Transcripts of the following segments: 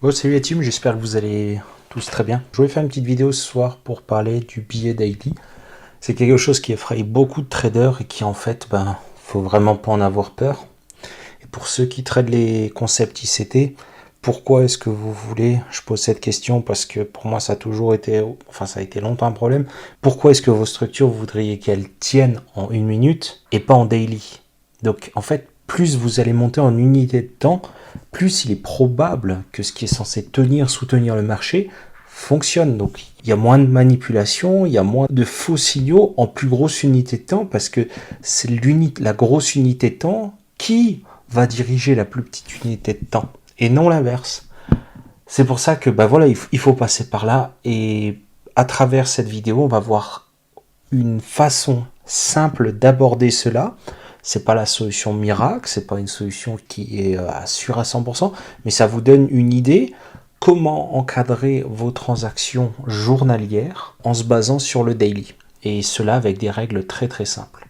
Bon, salut la team, j'espère que vous allez tous très bien. Je voulais faire une petite vidéo ce soir pour parler du billet daily. C'est quelque chose qui effraie beaucoup de traders et qui en fait, faut vraiment pas en avoir peur. Et pour ceux qui tradent les concepts ICT, pourquoi est-ce que vous voulez, je pose cette question parce que pour moi ça a toujours été, ça a été longtemps un problème. Pourquoi est-ce que vos structures vous voudriez qu'elles tiennent en une minute et pas en daily? Donc en fait, plus vous allez monter en unité de temps, plus il est probable que ce qui est censé soutenir le marché fonctionne. Donc il y a moins de manipulation, il y a moins de faux signaux en plus grosse unité de temps parce que c'est la grosse unité de temps qui va diriger la plus petite unité de temps et non l'inverse. C'est pour ça que il faut passer par là et à travers cette vidéo, on va voir une façon simple d'aborder cela. C'est pas la solution miracle, c'est pas une solution qui est sûre à 100%, mais ça vous donne une idée comment encadrer vos transactions journalières en se basant sur le daily. Et cela avec des règles très très simples.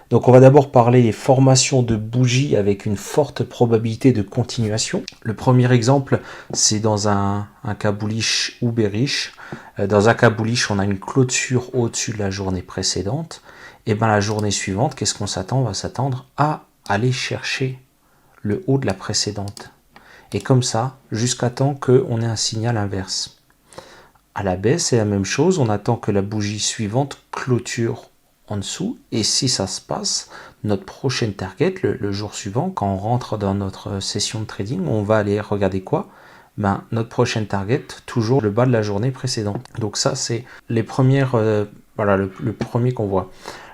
Donc on va d'abord parler des formations de bougies avec une forte probabilité de continuation. Le premier exemple, c'est dans un cas bullish ou bearish. Dans un cas bullish, on a une clôture au-dessus de la journée précédente. Et la journée suivante, qu'est-ce qu'on s'attend? On va s'attendre à aller chercher le haut de la précédente. Et comme ça, jusqu'à temps qu'on ait un signal inverse. À la baisse, c'est la même chose. On attend que la bougie suivante clôture en dessous. Et si ça se passe, notre prochaine target, le jour suivant, quand on rentre dans notre session de trading, on va aller regarder quoi? Notre prochaine target, toujours le bas de la journée précédente. Donc ça, c'est les premières, le premier qu'on voit.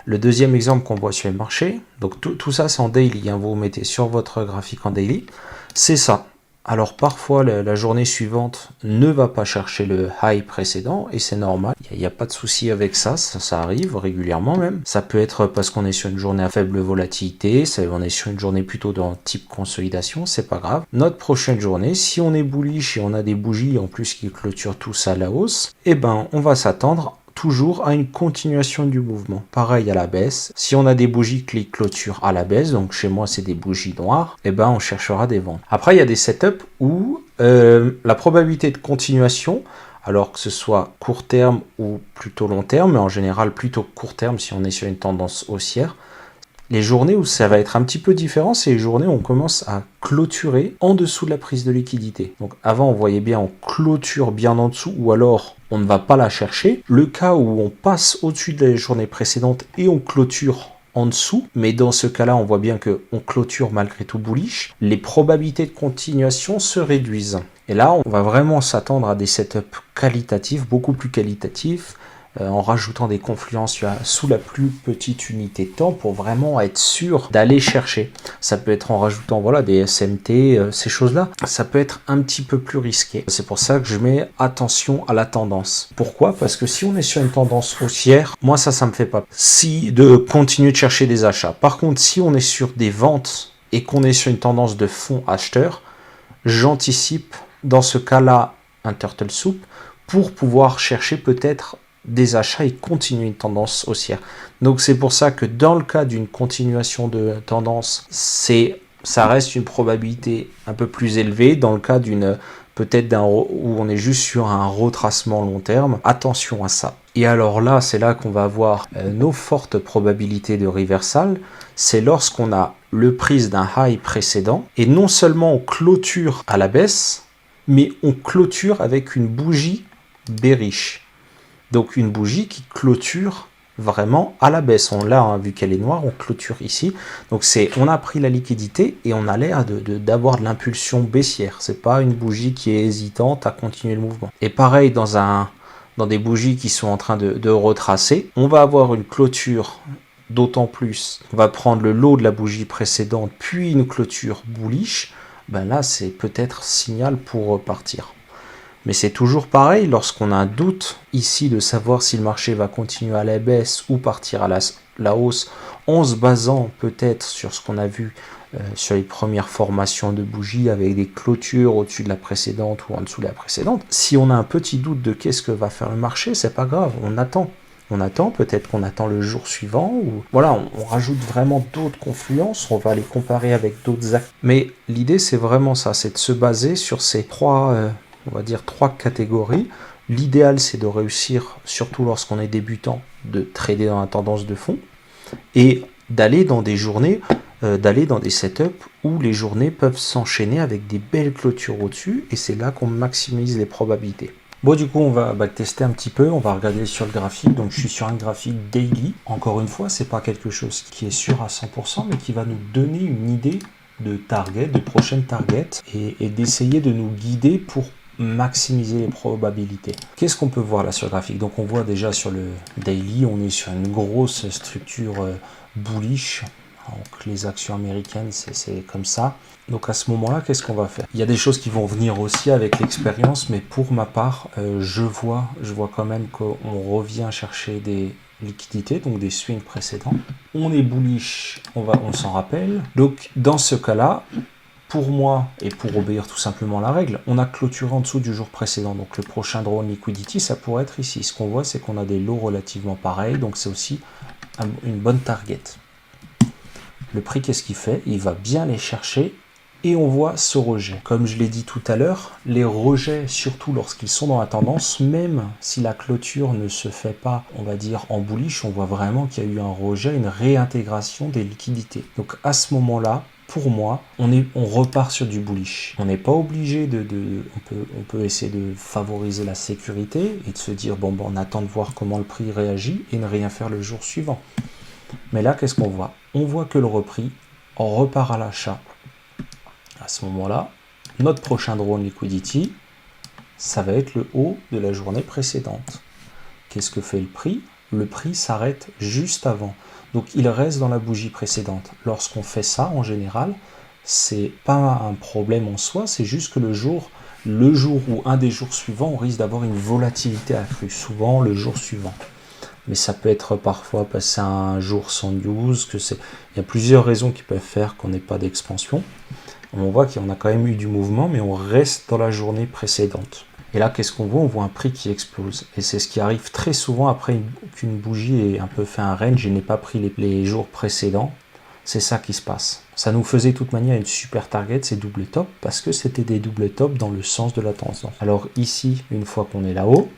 Le deuxième exemple qu'on voit sur les marchés, donc tout ça c'est en daily, vous mettez sur votre graphique en daily, c'est ça. Alors parfois la journée suivante ne va pas chercher le high précédent et c'est normal, il n'y a pas de souci avec ça, ça arrive régulièrement même. Ça peut être parce qu'on est sur une journée à faible volatilité, on est sur une journée plutôt dans type consolidation, c'est pas grave. Notre prochaine journée, si on est bullish et on a des bougies en plus qui clôturent tout ça à la hausse, on va s'attendre toujours à une continuation du mouvement. Pareil à la baisse. Si on a des bougies qui clôturent à la baisse, donc chez moi c'est des bougies noires, on cherchera des ventes. Après il y a des setups où la probabilité de continuation, alors que ce soit court terme ou plutôt long terme, mais en général plutôt court terme si on est sur une tendance haussière, les journées où ça va être un petit peu différent, c'est les journées où on commence à clôturer en dessous de la prise de liquidité. Donc avant, on voyait bien on clôture bien en dessous ou alors on ne va pas la chercher. Le cas où on passe au-dessus de la journée précédente et on clôture en dessous, mais dans ce cas-là, on voit bien qu'on clôture malgré tout bullish, les probabilités de continuation se réduisent. Et là, on va vraiment s'attendre à des setups qualitatifs, beaucoup plus qualitatifs, en rajoutant des confluences sous la plus petite unité de temps pour vraiment être sûr d'aller chercher. Ça peut être en rajoutant des SMT, ces choses-là. Ça peut être un petit peu plus risqué. C'est pour ça que je mets attention à la tendance. Pourquoi? Parce que si on est sur une tendance haussière, moi ça me fait pas de continuer de chercher des achats. Par contre, si on est sur des ventes et qu'on est sur une tendance de fonds acheteurs, j'anticipe dans ce cas-là un turtle soup pour pouvoir chercher peut-être des achats et continuer une tendance haussière. Donc c'est pour ça que dans le cas d'une continuation de tendance, ça reste une probabilité un peu plus élevée. Dans le cas où on est juste sur un retracement long terme, attention à ça. Et alors là, c'est là qu'on va avoir nos fortes probabilités de reversal. C'est lorsqu'on a le prise d'un high précédent et non seulement on clôture à la baisse, mais on clôture avec une bougie bearish. Donc une bougie qui clôture vraiment à la baisse. On l'a, vu qu'elle est noire, on clôture ici. Donc on a pris la liquidité et on a l'air d'avoir de l'impulsion baissière. C'est pas une bougie qui est hésitante à continuer le mouvement. Et pareil dans des bougies qui sont en train de retracer, on va avoir une clôture d'autant plus. On va prendre le lot de la bougie précédente, puis une clôture bullish. Là, c'est peut-être signal pour partir. Mais c'est toujours pareil, lorsqu'on a un doute ici de savoir si le marché va continuer à la baisse ou partir à la hausse, en se basant peut-être sur ce qu'on a vu sur les premières formations de bougies avec des clôtures au-dessus de la précédente ou en dessous de la précédente. Si on a un petit doute de qu'est-ce que va faire le marché, c'est pas grave, on attend. on attend, peut-être qu'on attend le jour suivant, ou voilà, on rajoute vraiment d'autres confluences, on va les comparer avec d'autres actes. Mais l'idée, c'est vraiment ça, c'est de se baser sur ces trois, on va dire, trois catégories. L'idéal, c'est de réussir, surtout lorsqu'on est débutant, de trader dans la tendance de fond, et d'aller dans des journées, d'aller dans des setups où les journées peuvent s'enchaîner avec des belles clôtures au-dessus, et c'est là qu'on maximise les probabilités. Bon, du coup, on va backtester un petit peu, on va regarder sur le graphique. Donc, je suis sur un graphique daily. Encore une fois, c'est pas quelque chose qui est sûr à 100%, mais qui va nous donner une idée de target, de prochaine target, et d'essayer de nous guider pour maximiser les probabilités. Qu'est-ce qu'on peut voir là sur le graphique? Donc, on voit déjà sur le daily, on est sur une grosse structure bullish. Donc les actions américaines, c'est comme ça. Donc à ce moment-là, qu'est-ce qu'on va faire? Il y a des choses qui vont venir aussi avec l'expérience, mais pour ma part, je vois quand même qu'on revient chercher des liquidités, donc des swings précédents. On est bullish, on s'en rappelle. Donc dans ce cas-là, pour moi, et pour obéir tout simplement à la règle, on a clôturé en dessous du jour précédent. Donc le prochain draw on liquidity, ça pourrait être ici. Ce qu'on voit, c'est qu'on a des lots relativement pareils, donc c'est aussi une bonne target. Le prix, qu'est-ce qu'il fait? Il va bien les chercher et on voit ce rejet. Comme je l'ai dit tout à l'heure, les rejets, surtout lorsqu'ils sont dans la tendance, même si la clôture ne se fait pas, on va dire, en bullish, on voit vraiment qu'il y a eu un rejet, une réintégration des liquidités. Donc à ce moment-là, pour moi, on repart sur du bullish. On n'est pas obligé on peut essayer de favoriser la sécurité et de se dire, bon, on attend de voir comment le prix réagit et ne rien faire le jour suivant. Mais là, qu'est-ce qu'on voit? On voit que le repris repart à l'achat. À ce moment-là, notre prochain draw on liquidity, ça va être le haut de la journée précédente. Qu'est-ce que fait le prix? Le prix s'arrête juste avant. Donc il reste dans la bougie précédente. Lorsqu'on fait ça, en général, c'est pas un problème en soi, c'est juste que le jour ou un des jours suivants, on risque d'avoir une volatilité accrue, souvent le jour suivant. Mais ça peut être parfois passer un jour sans news, il y a plusieurs raisons qui peuvent faire qu'on n'ait pas d'expansion. On voit qu'on a quand même eu du mouvement, mais on reste dans la journée précédente. Et là, qu'est-ce qu'on voit? On voit un prix qui explose. Et c'est ce qui arrive très souvent après qu'une bougie ait un peu fait un range et n'ait pas pris les jours précédents. C'est ça qui se passe. Ça nous faisait de toute manière une super target, ces double top, parce que c'était des double top dans le sens de la tendance. Alors ici, une fois qu'on est là-haut,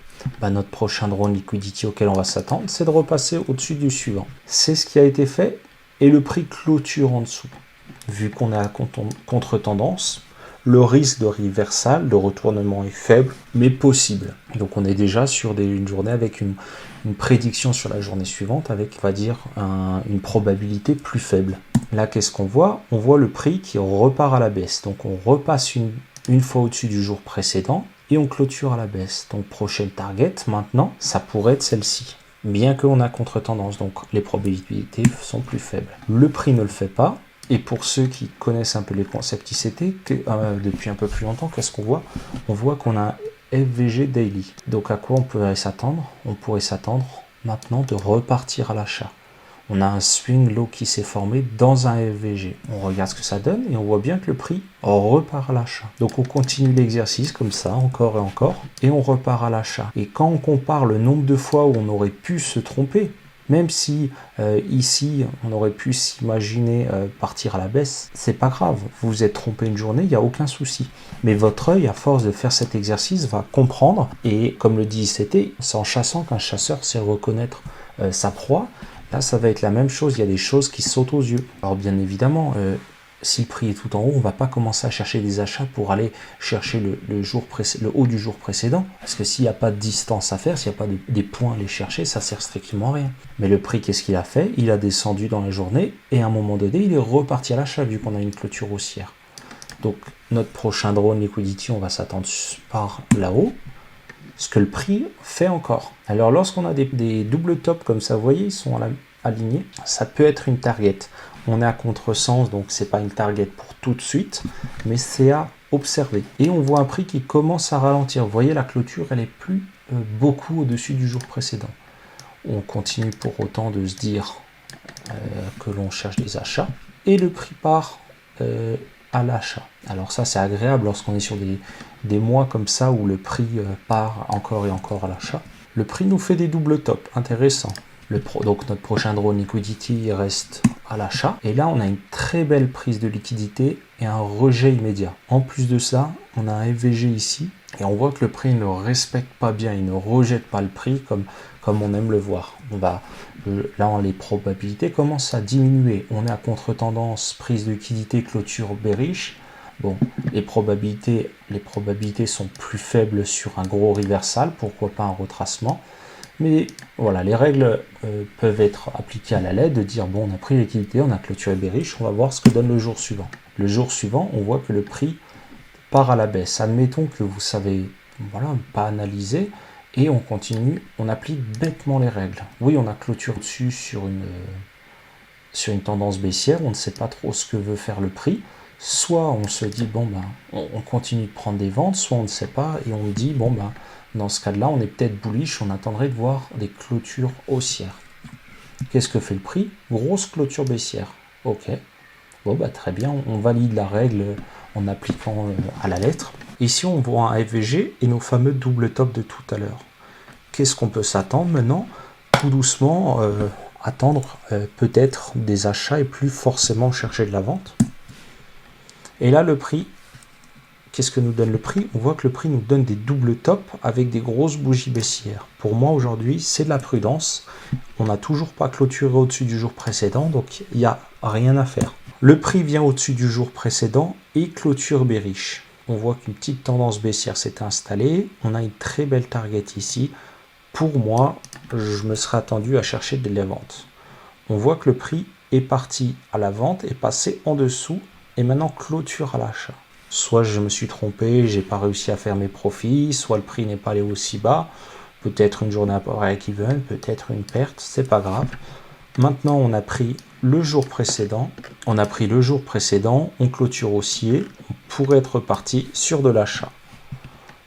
notre prochain draw on liquidity auquel on va s'attendre, c'est de repasser au-dessus du suivant. C'est ce qui a été fait et le prix clôture en dessous. Vu qu'on est à contre-tendance, le risque de reversal, de retournement est faible, mais possible. Donc on est déjà sur une journée avec une prédiction sur la journée suivante avec, on va dire, une probabilité plus faible. Là, qu'est-ce qu'on voit? On voit le prix qui repart à la baisse. Donc on repasse une fois au-dessus du jour précédent et on clôture à la baisse. Donc prochaine target, maintenant, ça pourrait être celle-ci. Bien qu'on a contre-tendance, donc les probabilités sont plus faibles. Le prix ne le fait pas. Et pour ceux qui connaissent un peu les concepts ICT, depuis un peu plus longtemps, qu'est-ce qu'on voit? On voit qu'on a un FVG daily. Donc à quoi on pourrait s'attendre? On pourrait s'attendre maintenant de repartir à l'achat. On a un swing low qui s'est formé dans un FVG. On regarde ce que ça donne et on voit bien que le prix repart à l'achat. Donc on continue l'exercice comme ça, encore et encore, et on repart à l'achat. Et quand on compare le nombre de fois où on aurait pu se tromper, même si ici on aurait pu s'imaginer partir à la baisse, c'est pas grave. Vous vous êtes trompé une journée, il n'y a aucun souci. Mais votre œil, à force de faire cet exercice, va comprendre. Et comme le dit ICT, c'est en chassant qu'un chasseur sait reconnaître sa proie. Là, ça va être la même chose. Il y a des choses qui sautent aux yeux. Alors bien évidemment, si le prix est tout en haut, on ne va pas commencer à chercher des achats pour aller chercher le haut du jour précédent. Parce que s'il n'y a pas de distance à faire, s'il n'y a pas des points à aller chercher, ça ne sert strictement à rien. Mais le prix, qu'est-ce qu'il a fait? Il a descendu dans la journée et à un moment donné, il est reparti à l'achat vu qu'on a une clôture haussière. Donc notre prochain draw on liquidity, on va s'attendre par là-haut. Ce que le prix fait encore. Alors lorsqu'on a des double tops comme ça, vous voyez, ils sont alignés, ça peut être une target. On est à contresens, donc c'est pas une target pour tout de suite, mais c'est à observer. Et on voit un prix qui commence à ralentir. Vous voyez, la clôture, elle est plus beaucoup au-dessus du jour précédent. On continue pour autant de se dire que l'on cherche des achats. Et le prix part à l'achat. Alors ça, c'est agréable lorsqu'on est sur des mois comme ça où le prix part encore et encore à l'achat. Le prix nous fait des doubles tops, intéressant. Donc notre prochain drone liquidity reste à l'achat. Et là, on a une très belle prise de liquidité et un rejet immédiat. En plus de ça, on a un FVG ici. Et on voit que le prix ne respecte pas bien, il ne rejette pas le prix comme on aime le voir. Là, les probabilités commencent à diminuer. On est à contre-tendance, prise de liquidité, clôture bearish. Bon, les probabilités sont plus faibles sur un gros reversal, pourquoi pas un retracement. Mais voilà, les règles peuvent être appliquées à la lettre, de dire bon, on a pris liquidité, on a clôturé bearish, on va voir ce que donne le jour suivant. Le jour suivant, on voit que le prix part à la baisse. Admettons que vous savez, voilà, pas analyser, et on continue, on applique bêtement les règles. Oui, on a clôture dessus sur une tendance baissière, on ne sait pas trop ce que veut faire le prix. Soit on se dit, bon, ben, on continue de prendre des ventes, soit on ne sait pas, et on dit, bon, ben, dans ce cas-là, on est peut-être bullish, on attendrait de voir des clôtures haussières. Qu'est-ce que fait le prix? Grosse clôture baissière. Ok. Bon, bah, très bien, on valide la règle en appliquant à la lettre. Ici, on voit un FVG et nos fameux double top de tout à l'heure. Qu'est-ce qu'on peut s'attendre maintenant? Tout doucement, attendre peut-être des achats et plus forcément chercher de la vente. Et là, le prix, qu'est-ce que nous donne le prix? On voit que le prix nous donne des doubles tops avec des grosses bougies baissières. Pour moi, aujourd'hui, c'est de la prudence. On n'a toujours pas clôturé au-dessus du jour précédent, donc il n'y a rien à faire. Le prix vient au-dessus du jour précédent et clôture bearish. On voit qu'une petite tendance baissière s'est installée. On a une très belle target ici. Pour moi, je me serais attendu à chercher de la vente. On voit que le prix est parti à la vente, est passé en dessous et maintenant clôture à l'achat. Soit je me suis trompé, j'ai pas réussi à faire mes profits, soit le prix n'est pas allé aussi bas, peut-être une journée à break-even, peut-être une perte, c'est pas grave. Maintenant, on a pris le jour précédent, on clôture haussier, on pourrait être parti sur de l'achat.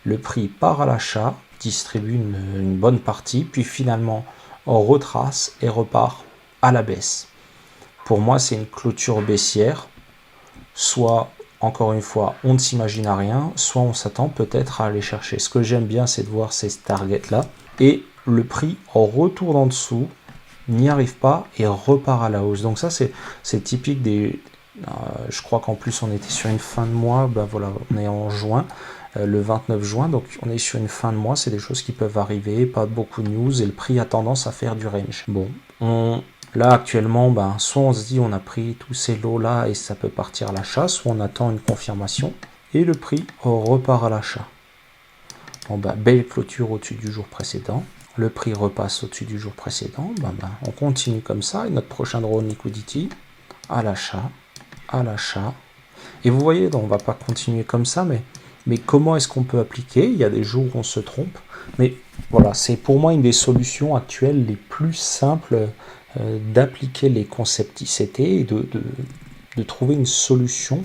Le prix part à l'achat, distribue une bonne partie, puis finalement on retrace et repart à la baisse. Pour moi, c'est une clôture baissière, soit encore une fois, on ne s'imagine à rien, soit on s'attend peut-être à aller chercher. Ce que j'aime bien, c'est de voir ces targets-là. Et le prix en retourne en dessous, n'y arrive pas et repart à la hausse. Donc ça, c'est typique des... je crois qu'en plus, on était sur une fin de mois. Ben voilà, on est en juin, le 29 juin. Donc on est sur une fin de mois. C'est des choses qui peuvent arriver, pas beaucoup de news. Et le prix a tendance à faire du range. Bon, là, actuellement, ben, soit on se dit on a pris tous ces lots-là et ça peut partir à l'achat, soit on attend une confirmation et le prix repart à l'achat. Bon, ben, belle clôture au-dessus du jour précédent. Le prix repasse au-dessus du jour précédent. Ben, on continue comme ça et notre prochain drone liquidity à l'achat, à l'achat. Et vous voyez, donc, on ne va pas continuer comme ça, mais comment est-ce qu'on peut appliquer? Il y a des jours où on se trompe. Mais voilà, c'est pour moi une des solutions actuelles les plus simples d'appliquer les concepts ICT et de trouver une solution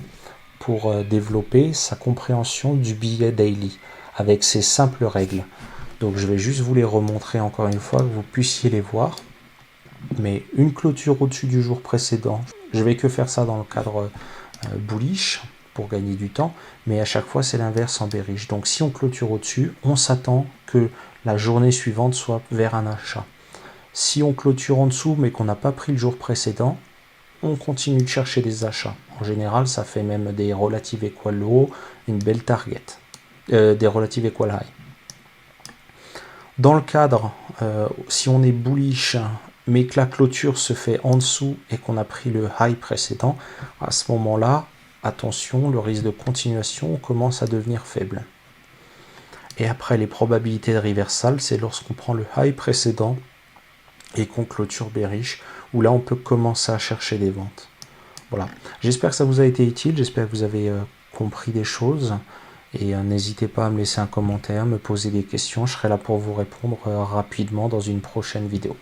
pour développer sa compréhension du billet daily avec ces simples règles. Donc je vais juste vous les remontrer encore une fois, que vous puissiez les voir. Mais une clôture au-dessus du jour précédent, je vais que faire ça dans le cadre bullish pour gagner du temps, mais à chaque fois c'est l'inverse en bearish. Donc si on clôture au-dessus, on s'attend que la journée suivante soit vers un achat. Si on clôture en dessous mais qu'on n'a pas pris le jour précédent, on continue de chercher des achats. En général, ça fait même des relative equal low, une belle target, des relative equal high. Dans le cadre, si on est bullish mais que la clôture se fait en dessous et qu'on a pris le high précédent, à ce moment-là, attention, le risque de continuation commence à devenir faible. Et après, les probabilités de reversal, c'est lorsqu'on prend le high précédent et qu'on clôture bearish, où là on peut commencer à chercher des ventes. Voilà, j'espère que ça vous a été utile, j'espère que vous avez compris des choses, et n'hésitez pas à me laisser un commentaire, me poser des questions, je serai là pour vous répondre rapidement dans une prochaine vidéo.